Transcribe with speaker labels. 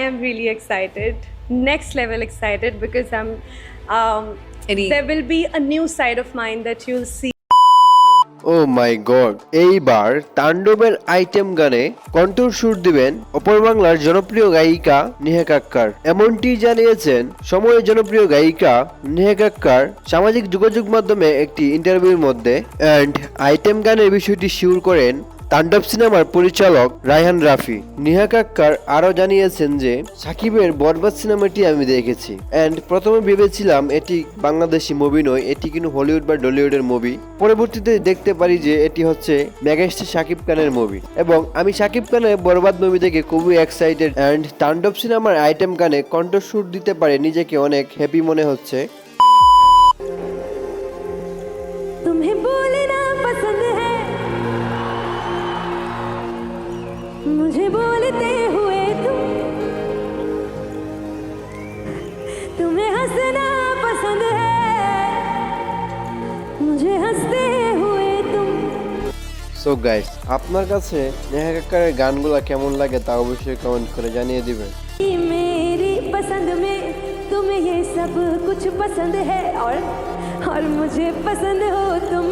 Speaker 1: I am really excited, next level excited because there will be a new side of mine that you'll see.
Speaker 2: Oh my god, এইবার তাণ্ডবের item গানে কণ্ঠর সুর দিবেন অপর বাংলার জনপ্রিয় গায়িকা নেহা কাক্কার। এমনটি জানিয়েছেন সময়ের জনপ্রিয় গায়িকা নেহা কাক্কার সামাজিক যোগাযোগ মাধ্যমে একটি ইন্টারভিউর মধ্যে। অ্যান্ড আইটেম গানের বিষয়টি শিওর করেন তাণ্ডব সিনেমার পরিচালক রায়হান রাফি। নেহা কাক্কার আরও জানিয়েছেন যে সাকিবের বরবাদ সিনেমাটি আমি দেখেছি অ্যান্ড প্রথমে ভেবেছিলাম এটি বাংলাদেশি মুভি নয়, এটি কিন্তু হলিউড বা ডলিউডের মুভি। পরবর্তীতে দেখতে পারি যে এটি হচ্ছে মেগাস্টার সাকিব খানের মুভি এবং আমি সাকিব খানের বরবাদ মুভি দেখে খুবই এক্সাইটেড অ্যান্ড তাণ্ডব সিনেমার আইটেম গানে কণ্ঠস্বর দিতে পারে নিজেকে অনেক হ্যাপি মনে হচ্ছে।
Speaker 1: तुम्हें बोलना पसंद है, मुझे बोलते हुए तुम्हें हंसना पसंद है, मुझे हंसते हुए तुम।
Speaker 2: সো গাইস, আপনার কাছে নেহা কাক্কারের গানগুলো কেমন লাগে তা অবশ্যই কমেন্ট করে জানিয়ে দিবেন।
Speaker 1: मेरी पसंद में तुम्हें ये सब कुछ पसंद है और मुझे पसंद हो तुम।